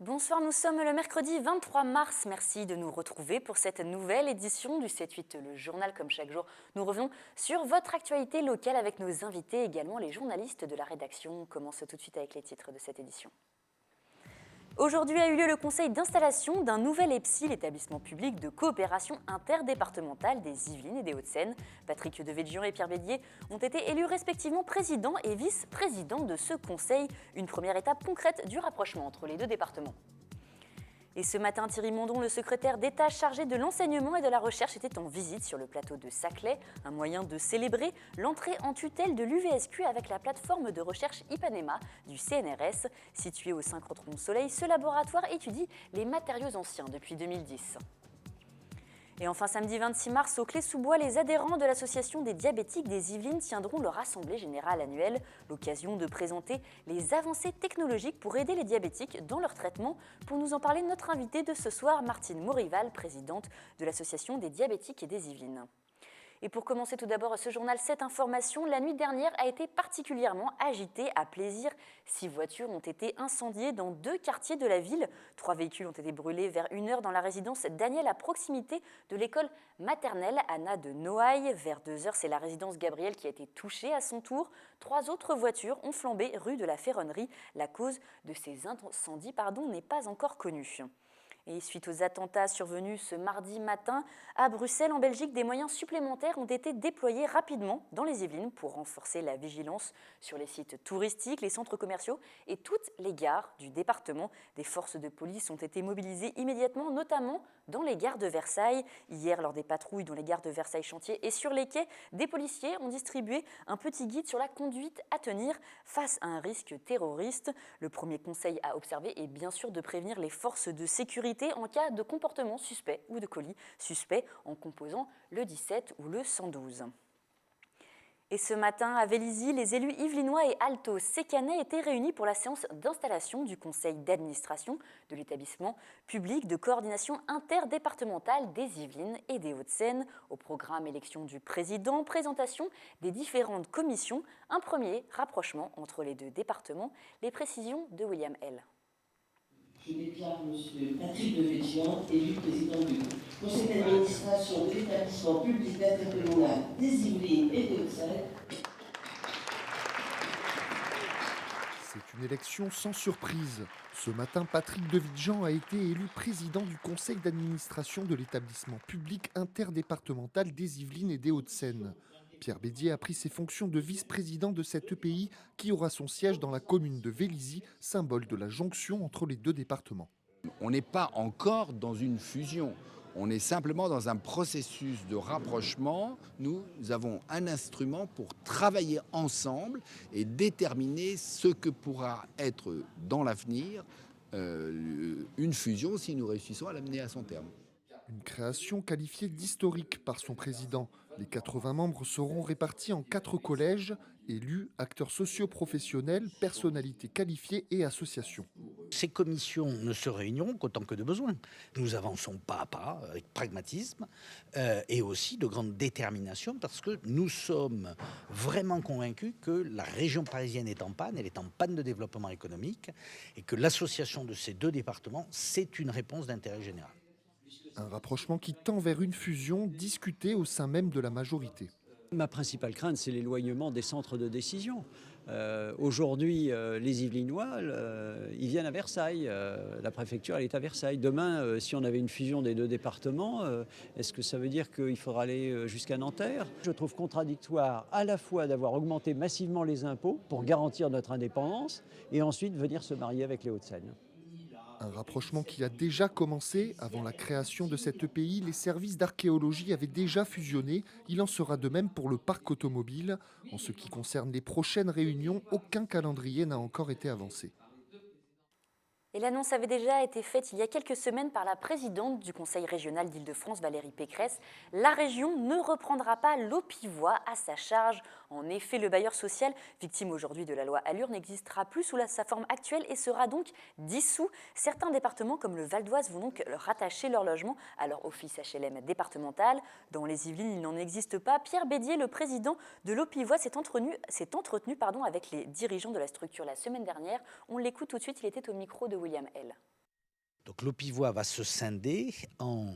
Bonsoir, nous sommes le mercredi 23 mars. Merci de nous retrouver pour cette nouvelle édition du 7-8, le journal. Comme chaque jour, nous revenons sur votre actualité locale avec nos invités, également les journalistes de la rédaction. On commence tout de suite avec les titres de cette édition. Aujourd'hui a eu lieu le conseil d'installation d'un nouvel EPSI, l'établissement public de coopération interdépartementale des Yvelines et des Hauts-de-Seine. Patrick Devedjian et Pierre Bédier ont été élus respectivement président et vice-président de ce conseil, une première étape concrète du rapprochement entre les deux départements. Et ce matin, Thierry Mondon, le secrétaire d'État chargé de l'enseignement et de la recherche, était en visite sur le plateau de Saclay, un moyen de célébrer l'entrée en tutelle de l'UVSQ avec la plateforme de recherche Ipanema du CNRS. Situé au synchrotron Soleil, ce laboratoire étudie les matériaux anciens depuis 2010. Et enfin, samedi 26 mars, au Clé-sous-Bois, les adhérents de l'Association des diabétiques des Yvelines tiendront leur assemblée générale annuelle, l'occasion de présenter les avancées technologiques pour aider les diabétiques dans leur traitement. Pour nous en parler, notre invitée de ce soir, Martine Morival, présidente de l'Association des diabétiques et des Yvelines. Et pour commencer tout d'abord ce journal, cette information, la nuit dernière a été particulièrement agitée à Plaisir. 6 voitures ont été incendiées dans 2 quartiers de la ville. 3 véhicules ont été brûlés vers 1h dans la résidence Daniel à proximité de l'école maternelle Anna de Noailles. Vers 2h, c'est la résidence Gabriel qui a été touchée à son tour. 3 autres voitures ont flambé rue de la Ferronnerie. La cause de ces incendies n'est pas encore connue. Et suite aux attentats survenus ce mardi matin à Bruxelles, en Belgique, des moyens supplémentaires ont été déployés rapidement dans les Yvelines pour renforcer la vigilance sur les sites touristiques, les centres commerciaux et toutes les gares du département. Des forces de police ont été mobilisées immédiatement, notamment dans les gares de Versailles. Hier, lors des patrouilles dans les gares de Versailles-Chantier et sur les quais, des policiers ont distribué un petit guide sur la conduite à tenir face à un risque terroriste. Le premier conseil à observer est bien sûr de prévenir les forces de sécurité en cas de comportement suspect ou de colis suspect en composant le 17 ou le 112. Et ce matin, à Vélizy, les élus yvelinois et Alto Sécanais étaient réunis pour la séance d'installation du conseil d'administration de l'établissement public de coordination interdépartementale des Yvelines et des Hauts-de-Seine. Au programme, élection du président, présentation des différentes commissions, un premier rapprochement entre les deux départements. Les précisions de William L. Je déclare M. Patrick Devedjian élu président du conseil d'administration de l'établissement public intercommunal des Yvelines et des Hauts-de-Seine. C'est une élection sans surprise. Ce matin, Patrick Devedjian a été élu président du conseil d'administration de l'établissement public interdépartemental des Yvelines et des Hauts-de-Seine. Pierre Bédier a pris ses fonctions de vice-président de cet EPI qui aura son siège dans la commune de Vélizy, symbole de la jonction entre les deux départements. On n'est pas encore dans une fusion, on est simplement dans un processus de rapprochement. Nous avons un instrument pour travailler ensemble et déterminer ce que pourra être dans l'avenir une fusion si nous réussissons à l'amener à son terme. Une création qualifiée d'historique par son président. Les 80 membres seront répartis en 4 collèges, élus, acteurs socio-professionnels, personnalités qualifiées et associations. Ces commissions ne se réuniront qu'autant que de besoin. Nous avançons pas à pas, avec pragmatisme et aussi de grande détermination parce que nous sommes vraiment convaincus que la région parisienne est en panne, elle est en panne de développement économique et que l'association de ces deux départements, c'est une réponse d'intérêt général. Un rapprochement qui tend vers une fusion discutée au sein même de la majorité. Ma principale crainte, c'est l'éloignement des centres de décision. Aujourd'hui, les Yvelinois, ils viennent à Versailles. La préfecture, elle est à Versailles. Demain, si on avait une fusion des deux départements, est-ce que ça veut dire qu'il faudra aller jusqu'à Nanterre ? Je trouve contradictoire à la fois d'avoir augmenté massivement les impôts pour garantir notre indépendance et ensuite venir se marier avec les Hauts-de-Seine. Un rapprochement qui a déjà commencé. Avant la création de cet EPI, les services d'archéologie avaient déjà fusionné. Il en sera de même pour le parc automobile. En ce qui concerne les prochaines réunions, aucun calendrier n'a encore été avancé. Et l'annonce avait déjà été faite il y a quelques semaines par la présidente du Conseil régional d'Île-de-France, Valérie Pécresse. La région ne reprendra pas l'eau pivoine à sa charge. En effet, le bailleur social, victime aujourd'hui de la loi Allure, n'existera plus sous sa forme actuelle et sera donc dissous. Certains départements, comme le Val d'Oise, vont donc rattacher leur logement à leur office HLM départemental. Dans les Yvelines, il n'en existe pas. Pierre Bédier, le président de l'Opivoix, s'est entretenu avec les dirigeants de la structure la semaine dernière. On l'écoute tout de suite, il était au micro de William L. Donc l'Opivoix va se scinder en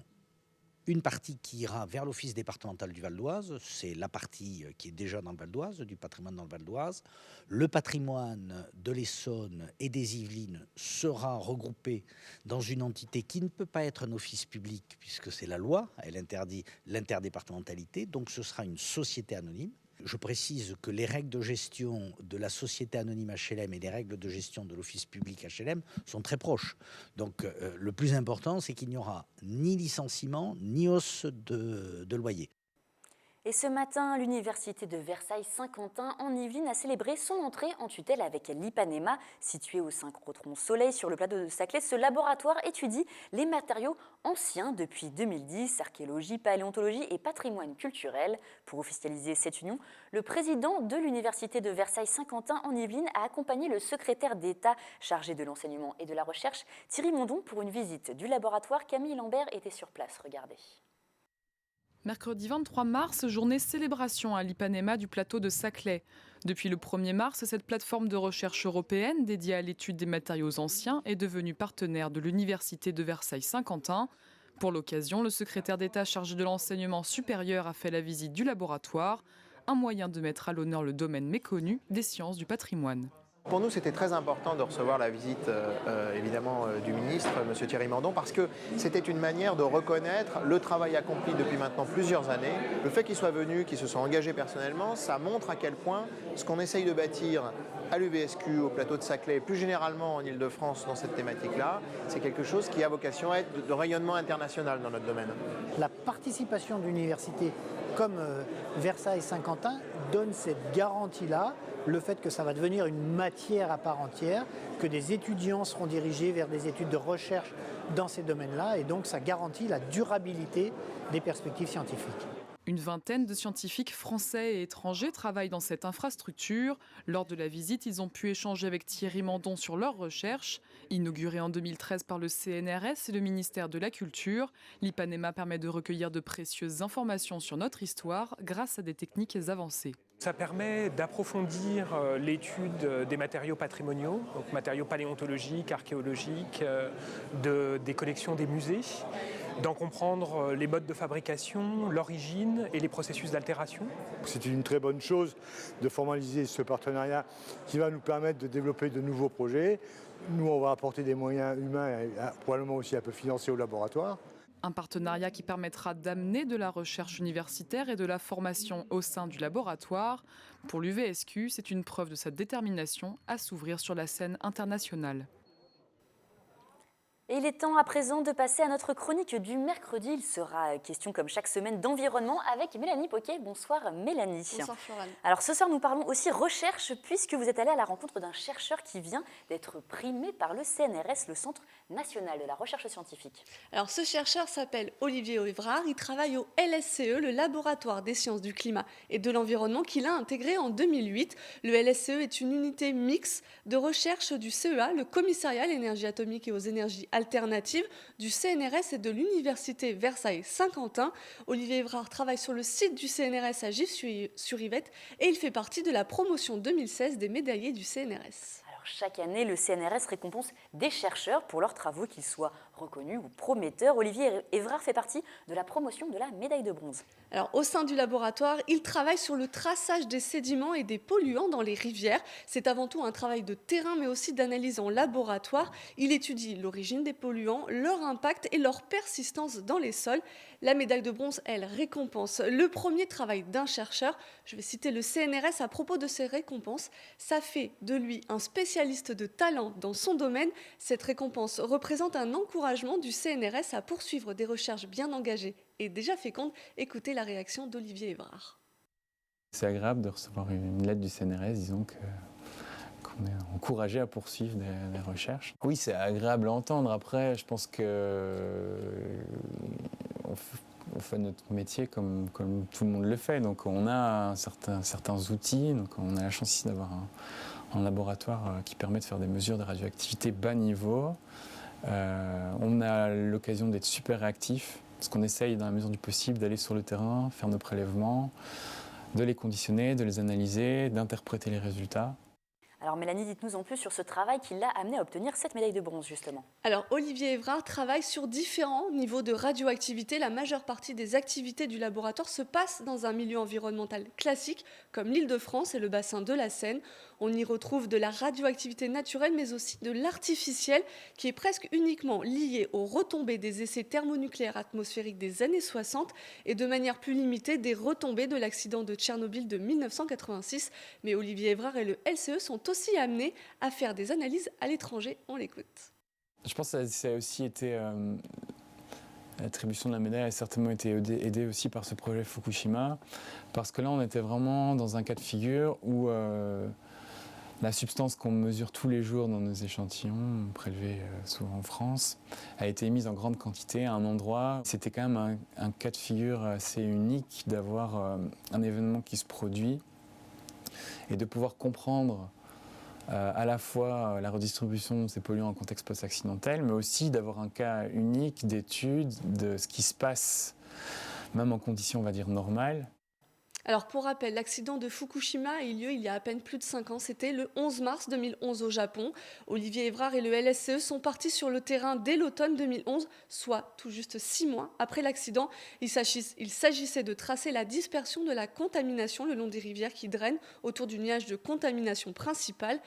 une partie qui ira vers l'office départemental du Val d'Oise, c'est la partie qui est déjà dans le Val d'Oise, du patrimoine dans le Val d'Oise. Le patrimoine de l'Essonne et des Yvelines sera regroupé dans une entité qui ne peut pas être un office public puisque c'est la loi, elle interdit l'interdépartementalité, donc ce sera une société anonyme. Je précise que les règles de gestion de la société anonyme HLM et les règles de gestion de l'office public HLM sont très proches. Donc le plus important, c'est qu'il n'y aura ni licenciement, ni hausse de loyer. Et ce matin, l'université de Versailles-Saint-Quentin en Yvelines a célébré son entrée en tutelle avec l'Ipanema. Situé au synchrotron Soleil sur le plateau de Saclay, ce laboratoire étudie les matériaux anciens depuis 2010, archéologie, paléontologie et patrimoine culturel. Pour officialiser cette union, le président de l'université de Versailles-Saint-Quentin en Yvelines a accompagné le secrétaire d'État chargé de l'enseignement et de la recherche, Thierry Mondon, pour une visite du laboratoire. Camille Lambert était sur place, regardez. Mercredi 23 mars, journée célébration à l'Ipanema du plateau de Saclay. Depuis le 1er mars, cette plateforme de recherche européenne dédiée à l'étude des matériaux anciens est devenue partenaire de l'université de Versailles-Saint-Quentin. Pour l'occasion, le secrétaire d'État chargé de l'enseignement supérieur a fait la visite du laboratoire, un moyen de mettre à l'honneur le domaine méconnu des sciences du patrimoine. Pour nous, c'était très important de recevoir la visite évidemment du ministre, M. Thierry Mandon, parce que c'était une manière de reconnaître le travail accompli depuis maintenant plusieurs années. Le fait qu'il soit venu, qu'il se soit engagé personnellement, ça montre à quel point ce qu'on essaye de bâtir à l'UVSQ, au plateau de Saclay, et plus généralement en Ile-de-France dans cette thématique-là, c'est quelque chose qui a vocation à être de rayonnement international dans notre domaine. La participation de l'université comme Versailles-Saint-Quentin donne cette garantie-là, le fait que ça va devenir une matière à part entière, que des étudiants seront dirigés vers des études de recherche dans ces domaines-là, et donc ça garantit la durabilité des perspectives scientifiques. Une vingtaine de scientifiques français et étrangers travaillent dans cette infrastructure. Lors de la visite, ils ont pu échanger avec Thierry Mandon sur leurs recherches. Inaugurée en 2013 par le CNRS et le ministère de la Culture, l'Ipanema permet de recueillir de précieuses informations sur notre histoire grâce à des techniques avancées. Ça permet d'approfondir l'étude des matériaux patrimoniaux, donc matériaux paléontologiques, archéologiques, des collections des musées, d'en comprendre les modes de fabrication, l'origine et les processus d'altération. C'est une très bonne chose de formaliser ce partenariat qui va nous permettre de développer de nouveaux projets. Nous, on va apporter des moyens humains et probablement aussi un peu financiers au laboratoire. Un partenariat qui permettra d'amener de la recherche universitaire et de la formation au sein du laboratoire. Pour l'UVSQ, c'est une preuve de sa détermination à s'ouvrir sur la scène internationale. Et il est temps à présent de passer à notre chronique du mercredi. Il sera question, comme chaque semaine, d'environnement avec Mélanie Poquet. Bonsoir Mélanie. Bonsoir Florane. Alors ce soir, nous parlons aussi recherche, puisque vous êtes allée à la rencontre d'un chercheur qui vient d'être primé par le CNRS, le Centre national de la recherche scientifique. Alors ce chercheur s'appelle Olivier Évrard. Il travaille au LSCE, le laboratoire des sciences du climat et de l'environnement qu'il a intégré en 2008. Le LSCE est une unité mixte de recherche du CEA, le Commissariat à l'énergie atomique et aux énergies alternatives du CNRS et de l'Université Versailles-Saint-Quentin. Olivier Évrard travaille sur le site du CNRS à Gif-sur-Yvette et il fait partie de la promotion 2016 des médaillés du CNRS. Chaque année, le CNRS récompense des chercheurs pour leurs travaux, qu'ils soient reconnus ou prometteurs. Olivier Évrard fait partie de la promotion de la médaille de bronze. Alors, au sein du laboratoire, il travaille sur le traçage des sédiments et des polluants dans les rivières. C'est avant tout un travail de terrain, mais aussi d'analyse en laboratoire. Il étudie l'origine des polluants, leur impact et leur persistance dans les sols. La médaille de bronze, elle, récompense le premier travail d'un chercheur. Je vais citer le CNRS à propos de ces récompenses. Ça fait de lui un spécialiste de talent dans son domaine. Cette récompense représente un encouragement du CNRS à poursuivre des recherches bien engagées et déjà fécondes. Écoutez la réaction d'Olivier Évrard. C'est agréable de recevoir une lettre du CNRS, disons qu'on est encouragé à poursuivre des recherches. Oui, c'est agréable à entendre. Après, je pense que on fait notre métier comme tout le monde le fait. Donc on a certains outils, donc on a la chance ici d'avoir un laboratoire qui permet de faire des mesures de radioactivité bas niveau. On a l'occasion d'être super réactif, parce qu'on essaye dans la mesure du possible d'aller sur le terrain, faire nos prélèvements, de les conditionner, de les analyser, d'interpréter les résultats. Alors Mélanie, dites-nous en plus sur ce travail qui l'a amené à obtenir cette médaille de bronze justement. Alors Olivier Évrard travaille sur différents niveaux de radioactivité. La majeure partie des activités du laboratoire se passe dans un milieu environnemental classique comme l'Île-de-France et le bassin de la Seine. On y retrouve de la radioactivité naturelle mais aussi de l'artificiel qui est presque uniquement lié aux retombées des essais thermonucléaires atmosphériques des années 60 et de manière plus limitée des retombées de l'accident de Tchernobyl de 1986. Mais Olivier Évrard et le LCE sont aussi amenés à faire des analyses à l'étranger. On l'écoute. Je pense que ça a aussi été... L'attribution de la médaille a certainement été aidée aussi par ce projet Fukushima, parce que là, on était vraiment dans un cas de figure où la substance qu'on mesure tous les jours dans nos échantillons, prélevés souvent en France, a été émise en grande quantité à un endroit. C'était quand même un cas de figure assez unique d'avoir un événement qui se produit et de pouvoir comprendre à la fois la redistribution de ces polluants en contexte post-accidentel, mais aussi d'avoir un cas unique d'étude de ce qui se passe, même en conditions, on va dire, normales. Alors pour rappel, l'accident de Fukushima a eu lieu il y a à peine plus de 5 ans. C'était le 11 mars 2011 au Japon. Olivier Évrard et le LSCE sont partis sur le terrain dès l'automne 2011, soit tout juste 6 mois après l'accident. Il s'agissait de tracer la dispersion de la contamination le long des rivières qui drainent autour du nuage de contamination principale.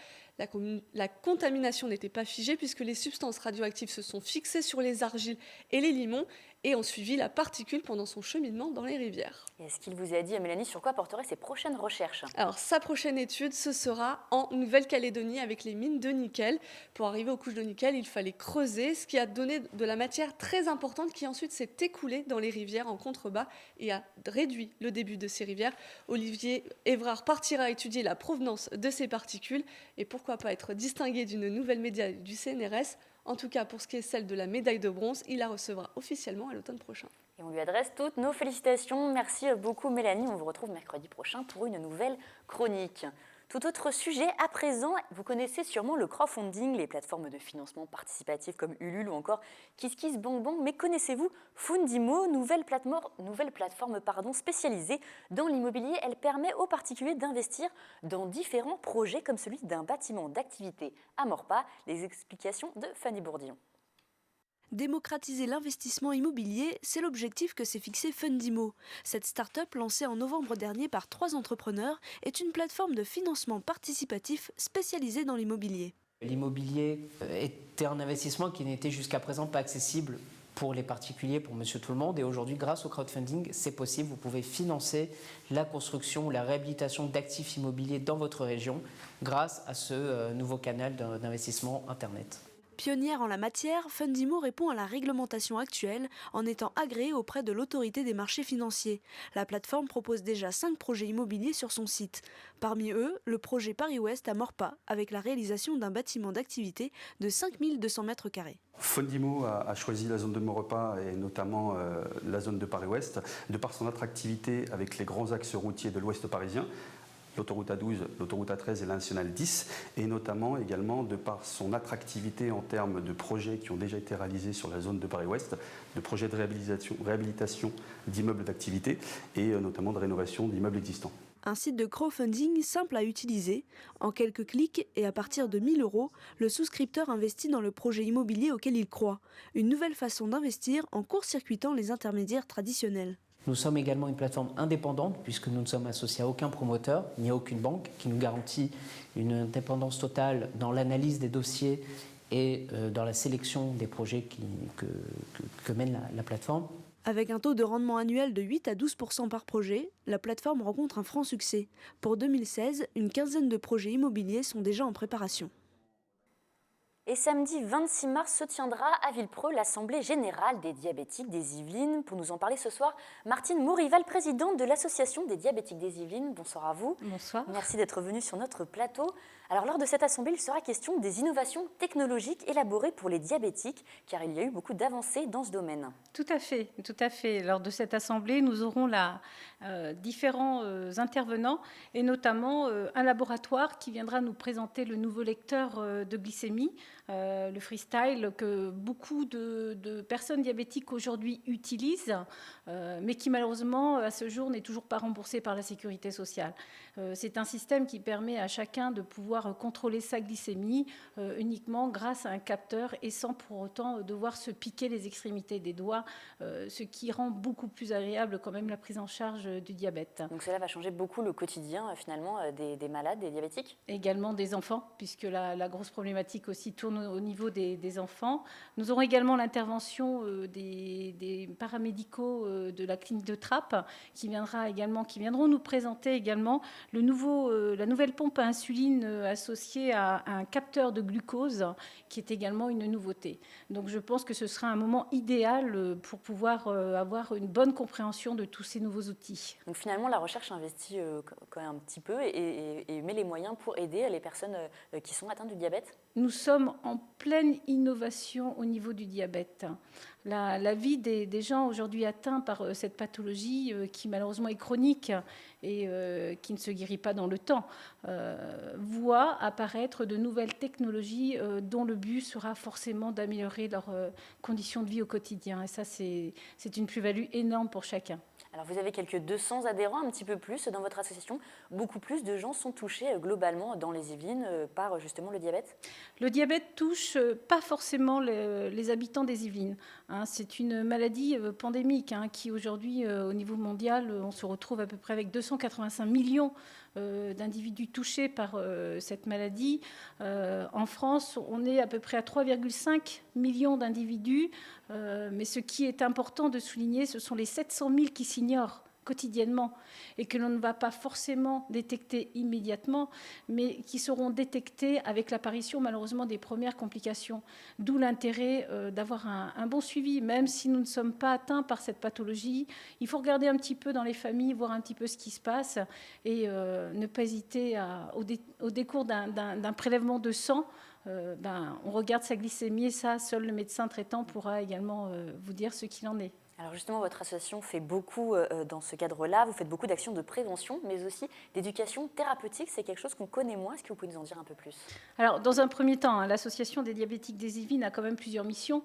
La contamination n'était pas figée puisque les substances radioactives se sont fixées sur les argiles et les limons et ont suivi la particule pendant son cheminement dans les rivières. Est-ce qu'il vous a dit, Mélanie, sur quoi porteraient ses prochaines recherches? Alors, sa prochaine étude, ce sera en Nouvelle-Calédonie avec les mines de nickel. Pour arriver aux couches de nickel, il fallait creuser, ce qui a donné de la matière très importante qui ensuite s'est écoulée dans les rivières en contrebas et a réduit le début de ces rivières. Olivier Évrard partira étudier la provenance de ces particules et pourquoi pas être distingué d'une nouvelle médaille du CNRS. En tout cas, pour ce qui est celle de la médaille de bronze, il la recevra officiellement à l'automne prochain. Et on lui adresse toutes nos félicitations. Merci beaucoup Mélanie. On vous retrouve mercredi prochain pour une nouvelle chronique. Tout autre sujet à présent, vous connaissez sûrement le crowdfunding, les plateformes de financement participatif comme Ulule ou encore KissKissBankBank. Mais connaissez-vous Fundimo, nouvelle plateforme spécialisée dans l'immobilier? Elle permet aux particuliers d'investir dans différents projets comme celui d'un bâtiment d'activité à Maurepas. Les explications de Fanny Bourdillon. Démocratiser l'investissement immobilier, c'est l'objectif que s'est fixé Fundimo. Cette start-up, lancée en novembre dernier par 3 entrepreneurs, est une plateforme de financement participatif spécialisée dans l'immobilier. L'immobilier était un investissement qui n'était jusqu'à présent pas accessible pour les particuliers, pour monsieur tout le monde. Et aujourd'hui, grâce au crowdfunding, c'est possible. Vous pouvez financer la construction, la réhabilitation d'actifs immobiliers dans votre région grâce à ce nouveau canal d'investissement Internet. Pionnière en la matière, Fundimo répond à la réglementation actuelle en étant agréée auprès de l'autorité des marchés financiers. La plateforme propose déjà 5 projets immobiliers sur son site. Parmi eux, le projet Paris-Ouest à Maurepas, avec la réalisation d'un bâtiment d'activité de 5200 mètres carrés. Fundimo a choisi la zone de Maurepas et notamment la zone de Paris-Ouest, de par son attractivité avec les grands axes routiers de l'ouest parisien, l'autoroute A12, l'autoroute A13 et la nationale 10, et notamment également de par son attractivité en termes de projets qui ont déjà été réalisés sur la zone de Paris-Ouest, de projets de réhabilitation d'immeubles d'activité et notamment de rénovation d'immeubles existants. Un site de crowdfunding simple à utiliser. En quelques clics et à partir de 1 000 €, le souscripteur investit dans le projet immobilier auquel il croit. Une nouvelle façon d'investir en court-circuitant les intermédiaires traditionnels. Nous sommes également une plateforme indépendante puisque nous ne sommes associés à aucun promoteur ni à aucune banque qui nous garantit une indépendance totale dans l'analyse des dossiers et dans la sélection des projets que mène la plateforme. Avec un taux de rendement annuel de 8 à 12% par projet, la plateforme rencontre un franc succès. Pour 2016, une quinzaine de projets immobiliers sont déjà en préparation. Et samedi 26 mars se tiendra à Villepreux l'Assemblée générale des diabétiques des Yvelines. Pour nous en parler ce soir, Martine Mourival, présidente de l'Association des diabétiques des Yvelines. Bonsoir à vous. Bonsoir. Merci d'être venue sur notre plateau. Alors lors de cette assemblée, il sera question des innovations technologiques élaborées pour les diabétiques, car il y a eu beaucoup d'avancées dans ce domaine. Tout à fait, tout à fait. Lors de cette assemblée, nous aurons différents intervenants et notamment un laboratoire qui viendra nous présenter le nouveau lecteur de glycémie, le Freestyle, que beaucoup de personnes diabétiques aujourd'hui utilisent, mais qui malheureusement à ce jour n'est toujours pas remboursé par la sécurité sociale. C'est un système qui permet à chacun de pouvoir contrôler sa glycémie uniquement grâce à un capteur et sans pour autant devoir se piquer les extrémités des doigts, ce qui rend beaucoup plus agréable quand même la prise en charge du diabète. Donc cela va changer beaucoup le quotidien finalement des malades, des diabétiques? Également des enfants, puisque la grosse problématique aussi tourne au niveau des enfants. Nous aurons également l'intervention des paramédicaux de la clinique de Trappes qui viendront nous présenter également la nouvelle pompe à insuline associée à un capteur de glucose qui est également une nouveauté. Donc je pense que ce sera un moment idéal pour pouvoir avoir une bonne compréhension de tous ces nouveaux outils. Donc finalement, la recherche investit quand même un petit peu et met les moyens pour aider les personnes qui sont atteintes du diabète? Nous sommes en pleine innovation au niveau du diabète. La vie des gens aujourd'hui atteints par cette pathologie qui malheureusement est chronique et qui ne se guérit pas dans le temps, voit apparaître de nouvelles technologies dont le but sera forcément d'améliorer leurs conditions de vie au quotidien. Et ça, c'est une plus-value énorme pour chacun. Alors vous avez quelques 200 adhérents, un petit peu plus dans votre association. Beaucoup plus de gens sont touchés globalement dans les Yvelines par justement le diabète? Le diabète touche pas forcément les habitants des Yvelines. C'est une maladie pandémique qui aujourd'hui au niveau mondial, on se retrouve à peu près avec 285 millions d'individus touchés par cette maladie. En France, on est à peu près à 3,5 millions d'individus. Mais ce qui est important de souligner, ce sont les 700 000 qui s'ignorent quotidiennement et que l'on ne va pas forcément détecter immédiatement, mais qui seront détectés avec l'apparition malheureusement des premières complications. D'où l'intérêt d'avoir un bon suivi, même si nous ne sommes pas atteints par cette pathologie. Il faut regarder un petit peu dans les familles, voir un petit peu ce qui se passe et ne pas hésiter au décours d'un prélèvement de sang. On regarde sa glycémie et ça, seul le médecin traitant pourra également vous dire ce qu'il en est. Alors justement, votre association fait beaucoup dans ce cadre-là. Vous faites beaucoup d'actions de prévention, mais aussi d'éducation thérapeutique. C'est quelque chose qu'on connaît moins. Est-ce que vous pouvez nous en dire un peu plus? Alors, dans un premier temps, l'association des diabétiques des Yvelines a quand même plusieurs missions.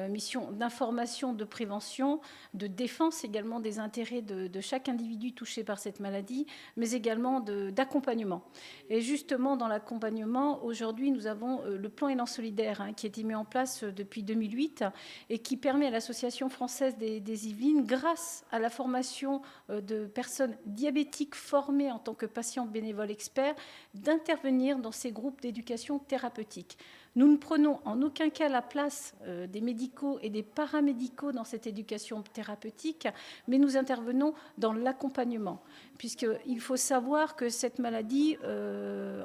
Mission d'information, de prévention, de défense également des intérêts de chaque individu touché par cette maladie, mais également d'accompagnement. Et justement, dans l'accompagnement, aujourd'hui, nous avons le plan Élan solidaire qui a été mis en place depuis 2008 et qui permet à l'association française des Yvelines, grâce à la formation de personnes diabétiques formées en tant que patients bénévoles experts, d'intervenir dans ces groupes d'éducation thérapeutique. Nous ne prenons en aucun cas la place des médicaux et des paramédicaux dans cette éducation thérapeutique, mais nous intervenons dans l'accompagnement, puisqu'il faut savoir que cette maladie,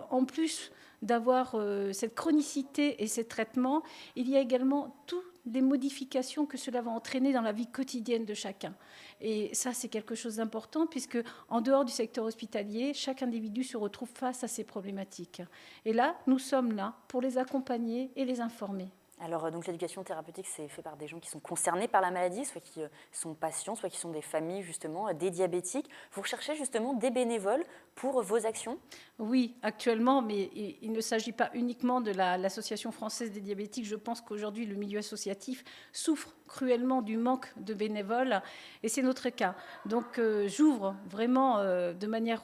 en plus d'avoir cette chronicité et ces traitements, il y a également tout des modifications que cela va entraîner dans la vie quotidienne de chacun. Et ça, c'est quelque chose d'important, puisque en dehors du secteur hospitalier, chaque individu se retrouve face à ces problématiques. Et là, nous sommes là pour les accompagner et les informer. Alors, donc, l'éducation thérapeutique, c'est fait par des gens qui sont concernés par la maladie, soit qui sont patients, soit qui sont des familles, justement, des diabétiques. Vous recherchez justement des bénévoles pour vos actions? Oui, actuellement, mais il ne s'agit pas uniquement de l'Association française des diabétiques. Je pense qu'aujourd'hui, le milieu associatif souffre cruellement du manque de bénévoles, et c'est notre cas. Donc, j'ouvre vraiment de manière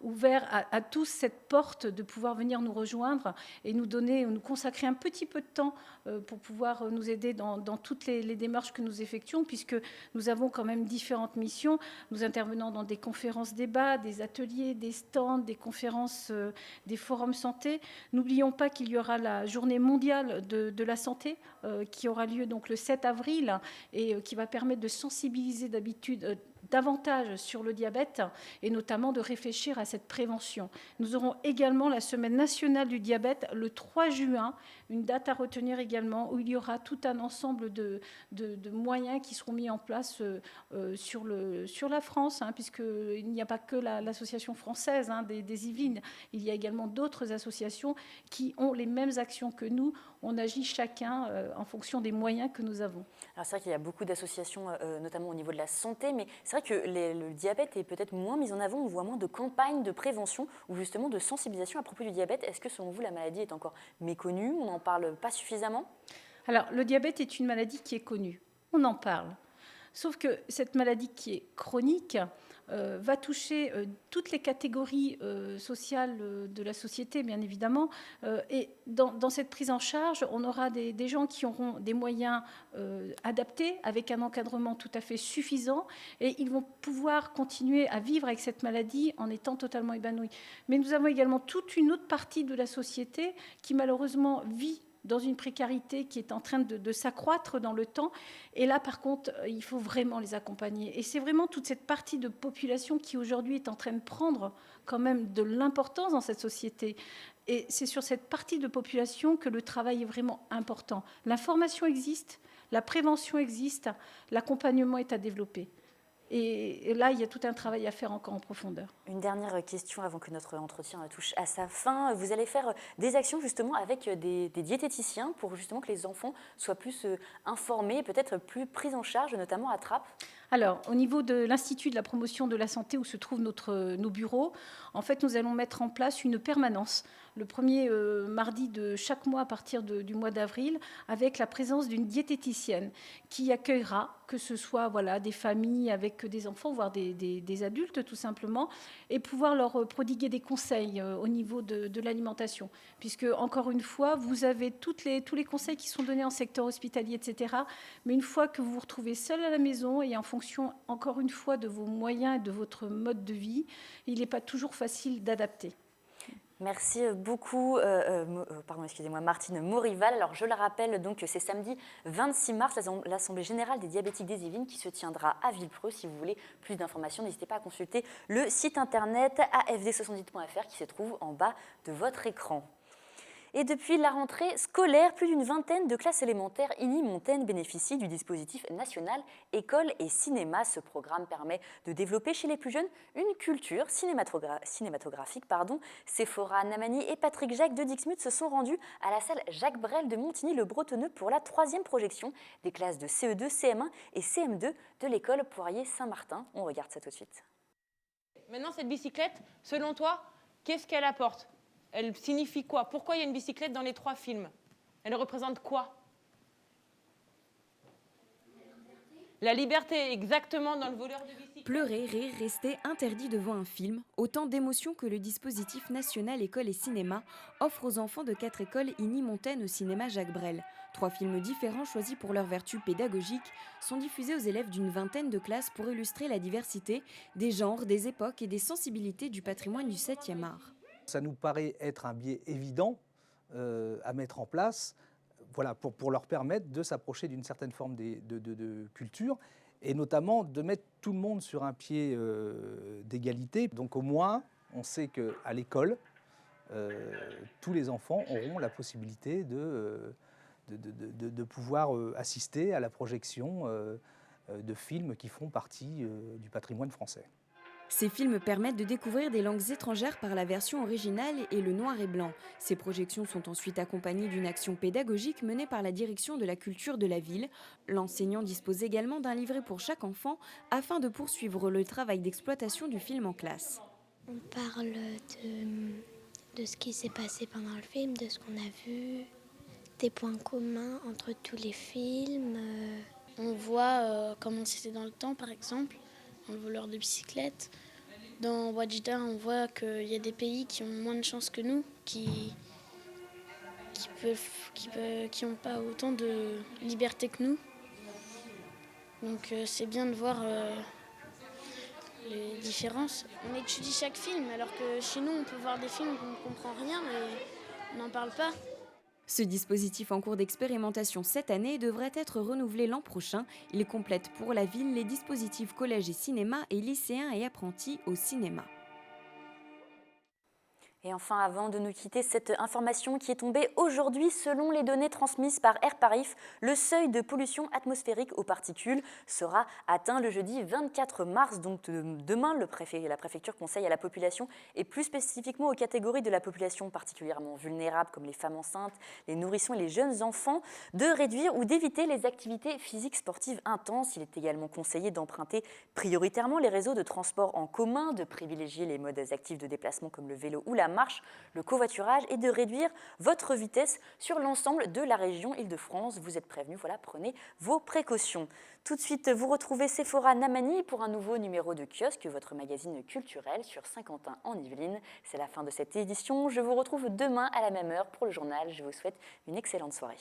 ouverte à tous cette porte de pouvoir venir nous rejoindre et nous consacrer un petit peu de temps pour pouvoir nous aider dans toutes les démarches que nous effectuons, puisque nous avons quand même différentes missions. Nous intervenons dans des conférences débats, des ateliers, des stands, des conférences, des forums santé. N'oublions pas qu'il y aura la journée mondiale de la santé qui aura lieu donc le 7 avril et qui va permettre de sensibiliser davantage sur le diabète et notamment de réfléchir à cette prévention. Nous aurons également la Semaine nationale du diabète le 3 juin, une date à retenir également, où il y aura tout un ensemble de moyens qui seront mis en place sur la France, puisqu'il n'y a pas que l'association française des Yvelines, il y a également d'autres associations qui ont les mêmes actions que nous. On agit chacun en fonction des moyens que nous avons. Alors c'est vrai qu'il y a beaucoup d'associations, notamment au niveau de la santé, mais c'est vrai que le diabète est peut-être moins mis en avant, on voit moins de campagnes de prévention ou justement de sensibilisation à propos du diabète. Est-ce que selon vous, la maladie est encore méconnue, on n'en parle pas suffisamment? Alors le diabète est une maladie qui est connue, on en parle. Sauf que cette maladie qui est chronique va toucher toutes les catégories sociales de la société, bien évidemment. Et dans cette prise en charge, on aura des gens qui auront des moyens adaptés, avec un encadrement tout à fait suffisant, et ils vont pouvoir continuer à vivre avec cette maladie en étant totalement épanouis. Mais nous avons également toute une autre partie de la société qui, malheureusement, vit dans une précarité qui est en train de s'accroître dans le temps. Et là, par contre, il faut vraiment les accompagner. Et c'est vraiment toute cette partie de population qui, aujourd'hui, est en train de prendre quand même de l'importance dans cette société. Et c'est sur cette partie de population que le travail est vraiment important. L'information existe, la prévention existe, l'accompagnement est à développer. Et là, il y a tout un travail à faire encore en profondeur. Une dernière question avant que notre entretien touche à sa fin. Vous allez faire des actions justement avec des diététiciens pour justement que les enfants soient plus informés, peut-être plus pris en charge, notamment à Trappes. Alors, au niveau de l'Institut de la promotion de la santé où se trouvent nos bureaux, en fait, nous allons mettre en place une permanence le premier mardi de chaque mois à partir du mois d'avril, avec la présence d'une diététicienne qui accueillera, que ce soit des familles avec des enfants, voire des adultes tout simplement, et pouvoir leur prodiguer des conseils au niveau de l'alimentation. Puisque, encore une fois, vous avez tous les conseils qui sont donnés en secteur hospitalier, etc. Mais une fois que vous vous retrouvez seul à la maison et en fonction, encore une fois, de vos moyens et de votre mode de vie, il n'est pas toujours facile d'adapter. Merci beaucoup, Martine Maurival. Alors, je le rappelle, donc, c'est samedi 26 mars, l'Assemblée générale des diabétiques des Yvelines qui se tiendra à Villepreux. Si vous voulez plus d'informations, n'hésitez pas à consulter le site internet afd70.fr qui se trouve en bas de votre écran. Et depuis la rentrée scolaire, plus d'une vingtaine de classes élémentaires Ini-Montaigne bénéficient du dispositif national École et Cinéma. Ce programme permet de développer chez les plus jeunes une culture cinématographique. Sephora Namani et Patrick Jacques de Dixmude se sont rendus à la salle Jacques Brel de Montigny-le-Bretonneux pour la 3e projection des classes de CE2, CM1 et CM2 de l'école Poirier-Saint-Martin. On regarde ça tout de suite. Maintenant, cette bicyclette, selon toi, qu'est-ce qu'elle apporte ? Elle signifie quoi? Pourquoi il y a une bicyclette dans les 3 films? Elle représente quoi? La liberté, exactement, dans le voleur de bicyclette. Pleurer, rire, rester interdit devant un film, autant d'émotions que le dispositif national École et Cinéma offre aux enfants de 4 écoles Ini-Montaigne au cinéma Jacques Brel. 3 films différents choisis pour leur vertu pédagogique sont diffusés aux élèves d'une vingtaine de classes pour illustrer la diversité des genres, des époques et des sensibilités du patrimoine du 7e art. Ça nous paraît être un biais évident à mettre en place pour leur permettre de s'approcher d'une certaine forme de culture et notamment de mettre tout le monde sur un pied d'égalité. Donc au moins, on sait qu'à l'école, tous les enfants auront la possibilité de pouvoir assister à la projection de films qui font partie du patrimoine français. Ces films permettent de découvrir des langues étrangères par la version originale et le noir et blanc. Ces projections sont ensuite accompagnées d'une action pédagogique menée par la direction de la culture de la ville. L'enseignant dispose également d'un livret pour chaque enfant afin de poursuivre le travail d'exploitation du film en classe. On parle de ce qui s'est passé pendant le film, de ce qu'on a vu, des points communs entre tous les films. On voit comment c'était dans le temps, par exemple. Dans le voleur de bicyclette. Dans Wajda, on voit qu'il y a des pays qui ont moins de chance que nous, qui n'ont pas autant de liberté que nous. Donc c'est bien de voir les différences. On étudie chaque film, alors que chez nous, on peut voir des films où on ne comprend rien et on n'en parle pas. Ce dispositif en cours d'expérimentation cette année devrait être renouvelé l'an prochain. Il complète pour la ville les dispositifs collège et cinéma et lycéens et apprentis au cinéma. Et enfin, avant de nous quitter, cette information qui est tombée aujourd'hui, selon les données transmises par AirParif, le seuil de pollution atmosphérique aux particules sera atteint le jeudi 24 mars. Donc demain, la préfecture conseille à la population, et plus spécifiquement aux catégories de la population particulièrement vulnérables, comme les femmes enceintes, les nourrissons et les jeunes enfants, de réduire ou d'éviter les activités physiques sportives intenses. Il est également conseillé d'emprunter prioritairement les réseaux de transport en commun, de privilégier les modes actifs de déplacement comme le vélo ou la marche, le covoiturage, et de réduire votre vitesse sur l'ensemble de la région Île-de-France. Vous êtes prévenus, voilà, prenez vos précautions. Tout de suite, vous retrouvez Sephora Namani pour un nouveau numéro de Kiosque, votre magazine culturel sur Saint-Quentin en Yvelines. C'est la fin de cette édition. Je vous retrouve demain à la même heure pour le journal. Je vous souhaite une excellente soirée.